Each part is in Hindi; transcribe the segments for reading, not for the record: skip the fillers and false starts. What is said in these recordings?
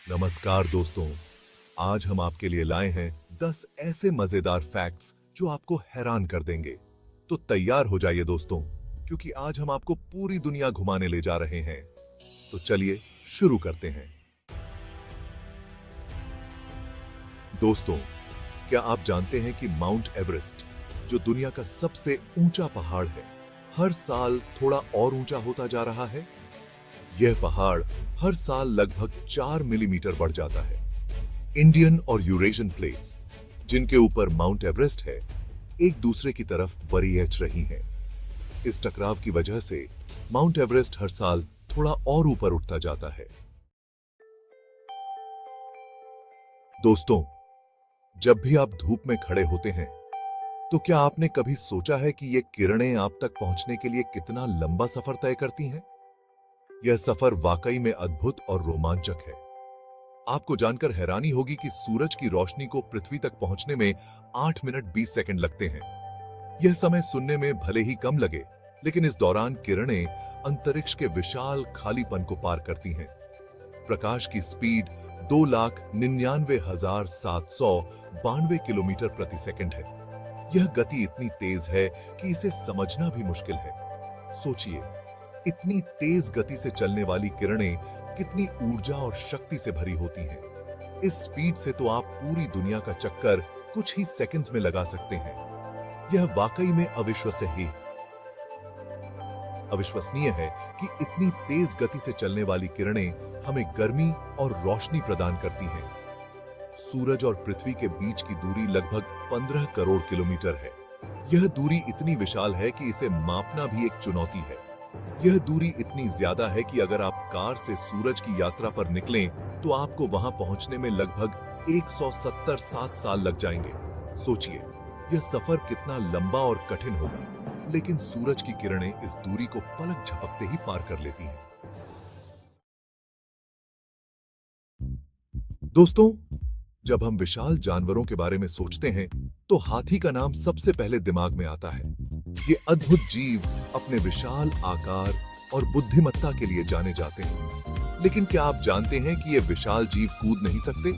नमस्कार दोस्तों। आज हम आपके लिए लाए हैं 10 ऐसे मजेदार फैक्ट्स जो आपको हैरान कर देंगे। तो तैयार हो जाइए दोस्तों, क्योंकि आज हम आपको पूरी दुनिया घुमाने ले जा रहे हैं। तो चलिए शुरू करते हैं। दोस्तों, क्या आप जानते हैं कि माउंट एवरेस्ट, जो दुनिया का सबसे ऊंचा पहाड़ है, हर साल थोड़ा और ऊंचा होता जा रहा है? यह पहाड़ हर साल लगभग 4 मिलीमीटर बढ़ जाता है। इंडियन और यूरेशियन प्लेट्स, जिनके ऊपर माउंट एवरेस्ट है, एक दूसरे की तरफ बरी एच रही हैं। इस टकराव की वजह से माउंट एवरेस्ट हर साल थोड़ा और ऊपर उठता जाता है। दोस्तों, जब भी आप धूप में खड़े होते हैं, तो क्या आपने कभी सोचा है कि ये किरणें आप तक पहुंचने के लिए कितना लंबा सफर तय करती हैं? यह सफर वाकई में अद्भुत और रोमांचक है। आपको जानकर हैरानी होगी कि सूरज की रोशनी को पृथ्वी तक पहुंचने में 8 मिनट 20 सेकंड लगते हैं। यह समय सुनने में भले ही कम लगे, लेकिन इस दौरान किरणें अंतरिक्ष के विशाल खालीपन को पार करती हैं। प्रकाश की स्पीड 2,99,792 किलोमीटर प्रति सेकंड है। यह गति इतनी तेज है कि इसे समझना भी मुश्किल है। सोचिए, इतनी तेज गति से चलने वाली किरणें कितनी ऊर्जा और शक्ति से भरी होती हैं। इस स्पीड से तो आप पूरी दुनिया का चक्कर कुछ ही सेकंड्स में लगा सकते हैं। यह वाकई में अविश्वसनीय है कि इतनी तेज गति से चलने वाली किरणें हमें गर्मी और रोशनी प्रदान करती हैं। सूरज और पृथ्वी के बीच की दूरी लगभग 15 करोड़ किलोमीटर है। यह दूरी इतनी विशाल है कि इसे मापना भी एक चुनौती है। यह दूरी इतनी ज्यादा है कि अगर आप कार से सूरज की यात्रा पर निकलें, तो आपको वहां पहुंचने में लगभग 170 साल लग जाएंगे। सोचिए, यह सफर कितना लंबा और कठिन होगा, लेकिन सूरज की किरणें इस दूरी को पलक झपकते ही पार कर लेती हैं। दोस्तों, जब हम विशाल जानवरों के बारे में सोचते हैं, तो हाथी का नाम सबसे पहले दिमाग में आता है। ये अद्भुत जीव अपने विशाल आकार और बुद्धिमत्ता के लिए जाने जाते हैं। लेकिन क्या आप जानते हैं कि ये विशाल जीव कूद नहीं सकते?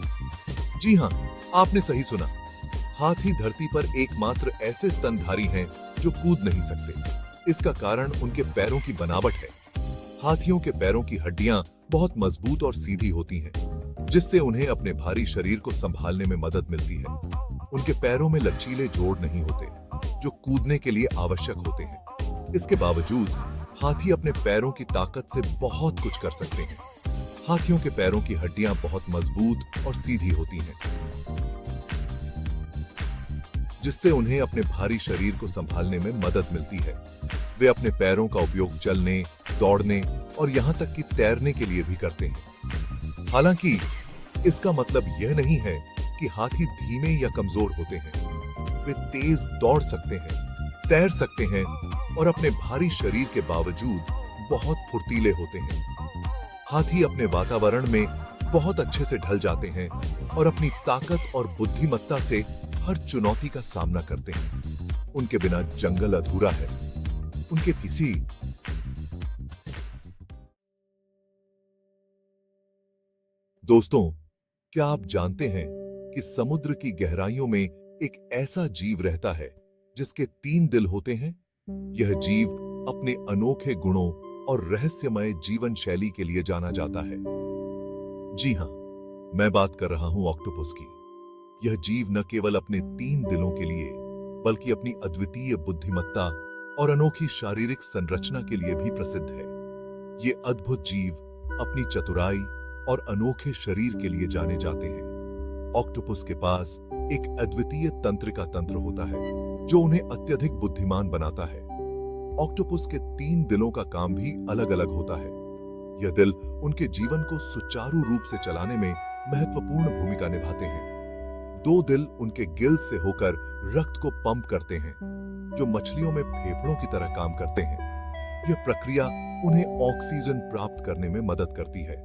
जी हां, आपने सही सुना। हाथी धरती पर एकमात्र ऐसे स्तनधारी हैं जो कूद नहीं सकते। इसका कारण उनके पैरों की बनावट है। हाथियों के पैरों की हड्डियां बहुत मजबूत और सीधी होती हैं, जिससे उन्हें अपने भारी शरीर को संभालने में मदद मिलती है। उनके पैरों में लचीले जोड़ नहीं होते, जो कूदने के लिए आवश्यक होते हैं। इसके बावजूद हाथी अपने पैरों की ताकत से बहुत कुछ कर सकते हैं। हाथियों के पैरों की हड्डियां बहुत मजबूत और सीधी होती हैं, जिससे उन्हें अपने भारी शरीर को संभालने में मदद मिलती है। वे अपने पैरों का उपयोग चलने, दौड़ने और यहां तक कि तैरने के लिए भी करते हैं। हालांकि इसका मतलब यह नहीं है कि हाथी धीमे या कमजोर होते हैं। वे तेज दौड़ सकते हैं, तैर सकते हैं और अपने भारी शरीर के बावजूद बहुत फुर्तीले होते हैं। हाथी अपने वातावरण में बहुत अच्छे से ढल जाते हैं और अपनी ताकत और बुद्धिमत्ता से हर चुनौती का सामना करते हैं। उनके बिना जंगल अधूरा है। उनके किसी दोस्तों, क्या आप जानते हैं कि समुद्र की गहराइयों में एक ऐसा जीव रहता है जिसके 3 दिल होते हैं? यह जीव अपने अनोखे गुणों और रहस्यमय जीवन शैली के लिए जाना जाता है। जी हां, मैं बात कर रहा हूं ऑक्टोपस की। यह जीव न केवल अपने 3 दिलों के लिए, बल्कि अपनी अद्वितीय बुद्धिमत्ता और अनोखी शारीरिक संरचना के लिए भी प्रसिद्ध है। ये अद्भुत जीव अपनी चतुराई और अनोखे शरीर के लिए जाने जाते हैं। ऑक्टोपस के पास एक अद्वितीय तंत्रिका तंत्र होता है, जो उन्हें अत्यधिक बुद्धिमान बनाता है। ऑक्टोपस के 3 दिलों का काम भी अलग अलग होता है। यह दिल उनके जीवन को सुचारू रूप से चलाने में महत्वपूर्ण भूमिका निभाते हैं। 2 दिल उनके गिल्स से होकर रक्त को पंप करते हैं, जो मछलियों में फेफड़ों की तरह काम करते हैं। यह प्रक्रिया उन्हें ऑक्सीजन प्राप्त करने में मदद करती है।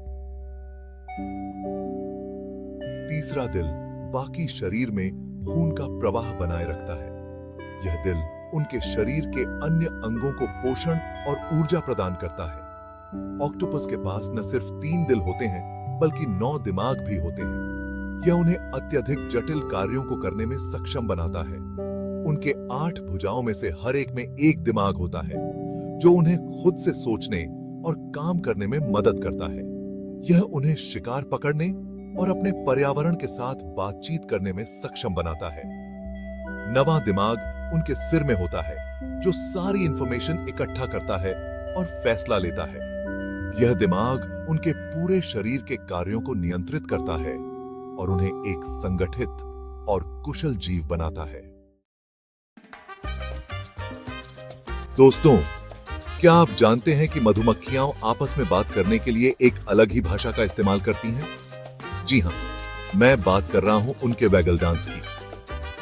तीसरा दिल बाकी शरीर में खून का प्रवाह बनाए रखता है। यह दिल उनके शरीर के अन्य अंगों को पोषण और ऊर्जा प्रदान करता है। ऑक्टोपस के पास न सिर्फ 3 दिल होते हैं, बल्कि 9 दिमाग भी होते हैं। यह उन्हें अत्यधिक जटिल कार्यों को करने में सक्षम बनाता है। उनके 8 भुजाओं में से हर एक में एक दिमाग होता है, जो उन्हें खुद से सोचने और काम करने में मदद करता है। यह उन्हें शिकार पकड़ने और अपने पर्यावरण के साथ बातचीत करने में सक्षम बनाता है। 9वां दिमाग उनके सिर में होता है, जो सारी इंफॉर्मेशन इकट्ठा करता है और फैसला लेता है। यह दिमाग उनके पूरे शरीर के कार्यों को नियंत्रित करता है और उन्हें एक संगठित और कुशल जीव बनाता है। दोस्तों, क्या आप जानते हैं कि मधुमक्खियां आपस में बात करने के लिए एक अलग ही भाषा का इस्तेमाल करती हैं? जी हां, मैं बात कर रहा हूं उनके वैगल डांस की।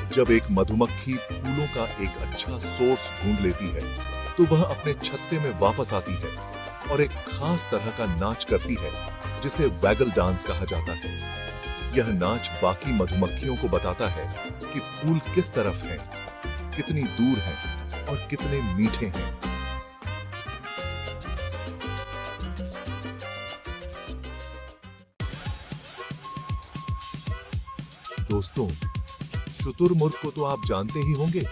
जब एक मधुमक्खी फूलों का एक अच्छा सोर्स ढूंढ लेती है, तो वह अपने छत्ते में वापस आती है और एक खास तरह का नाच करती है, जिसे वैगल डांस कहा जाता है। यह नाच बाकी मधुमक्खियों को बताता है कि फूल किस तरफ हैं, कितनी दूर हैं और कितने मीठे हैं। दोस्तों, शुतुरमुर्ग को तो आप जानते ही होंगे,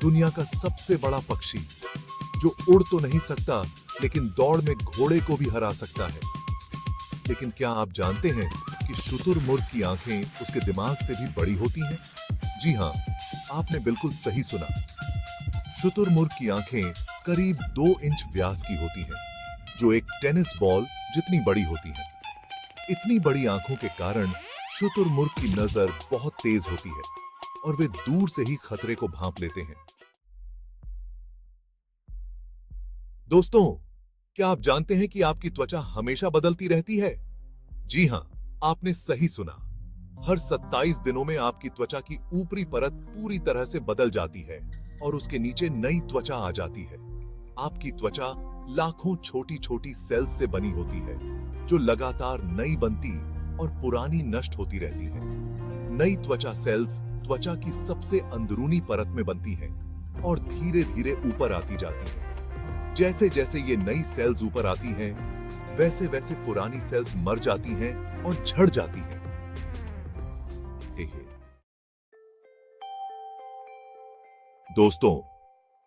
दुनिया का सबसे बड़ा पक्षी, जो उड़ तो नहीं सकता लेकिन दौड़ में घोड़े को भी हरा सकता है। लेकिन क्या आप जानते हैं कि शुतुरमुर्ग की आंखें उसके दिमाग से भी बड़ी होती हैं? जी हां, आपने बिल्कुल सही सुना। शुतुरमुर्ग की आंखें करीब 2 इंच व्यास की होती हैं, जो एक टेनिस बॉल जितनी बड़ी होती हैं। इतनी बड़ी आंखों के कारण शुतुरमुर्ग की नजर बहुत तेज होती है और वे दूर से ही खतरे को भांप लेते हैं। दोस्तों, क्या आप जानते हैं कि आपकी त्वचा हमेशा बदलती रहती है? जी हां, आपने सही सुना। हर 27 दिनों में आपकी त्वचा की ऊपरी परत पूरी तरह से बदल जाती है और उसके नीचे नई त्वचा आ जाती है। आपकी त्वचा लाखों छोटी-छोटी सेल्स से बनी होती है, जो लगातार नई बनती और पुरानी नष्ट होती रहती है। नई त्वचा सेल्स त्वचा की सबसे अंदरूनी परत में बनती हैं और धीरे-धीरे ऊपर आती जाती हैं। जैसे जैसे ये नई सेल्स ऊपर आती हैं, वैसे वैसे पुरानी सेल्स मर जाती हैं और झड़ जाती हैं। दोस्तों,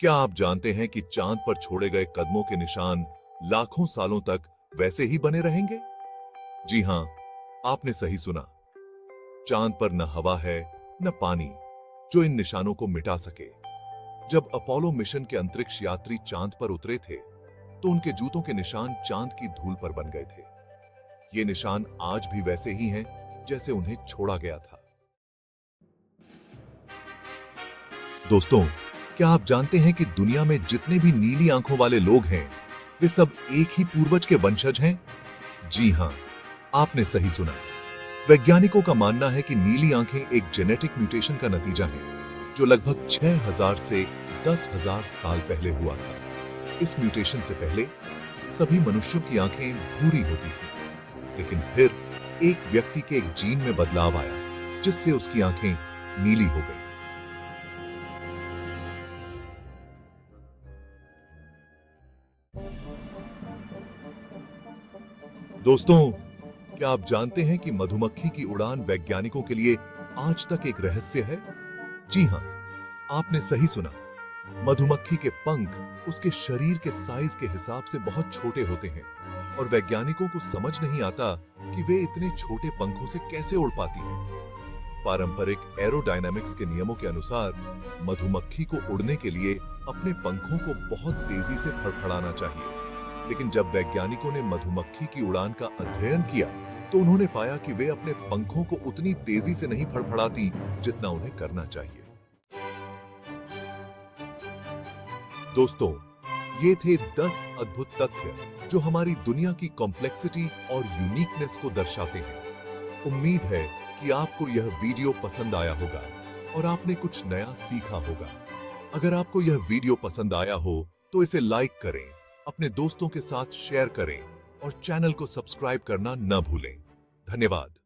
क्या आप जानते हैं कि चांद पर छोड़े गए कदमों के निशान लाखों सालों तक वैसे ही बने रहेंगे? जी हां, आपने सही सुना। चांद पर न हवा है, न पानी, जो इन निशानों को मिटा सके। जब अपोलो मिशन के अंतरिक्ष यात्री चांद पर उतरे थे, तो उनके जूतों के निशान चांद की धूल पर बन गए थे। ये निशान आज भी वैसे ही हैं, जैसे उन्हें छोड़ा गया था। दोस्तों, क्या आप जानते हैं कि दुनिया में जितने भी नीली आंखों वाले लोग हैं, वे सब एक ही पूर्वज के वंशज हैं? जी हां, आपने सही सुना। वैज्ञानिकों का मानना है कि नीली आंखें एक जेनेटिक म्यूटेशन का नतीजा है, जो लगभग 6000 से 10,000 साल पहले हुआ था। इस म्यूटेशन से पहले सभी मनुष्यों की आंखें भूरी होती थीं, लेकिन फिर एक व्यक्ति के एक जीन में बदलाव आया, जिससे उसकी आंखें नीली हो गई। दोस्तों, क्या आप जानते हैं कि मधुमक्खी की उड़ान वैज्ञानिकों के लिए आज तक एक रहस्य है? जी हां, आपने सही सुना। मधुमक्खी के पंख उसके शरीर के साइज के हिसाब से बहुत छोटे होते हैं और वैज्ञानिकों को समझ नहीं आता कि वे इतने छोटे पंखों से कैसे उड़ पाती हैं। पारंपरिक एरोडायनामिक्स के नियमों के अनुसार मधुमक्खी को उड़ने के लिए अपने पंखों को बहुत तेजी से फड़फड़ाना चाहिए। लेकिन जब वैज्ञानिकों ने मधुमक्खी की उड़ान का अध्ययन किया, तो उन्होंने पाया कि वे अपने पंखों को उतनी तेजी से नहीं फड़फड़ाती जितना उन्हें करना चाहिए। दोस्तों, ये थे 10 अद्भुत तथ्य जो हमारी दुनिया की कॉम्प्लेक्सिटी और यूनिकनेस को दर्शाते हैं। उम्मीद है कि आपको यह वीडियो पसंद आया होगा और आपने कुछ नया सीखा होगा। अगर आपको यह वीडियो पसंद आया हो तो इसे लाइक करें, अपने दोस्तों के साथ शेयर करें और चैनल को सब्सक्राइब करना न भूलें। धन्यवाद।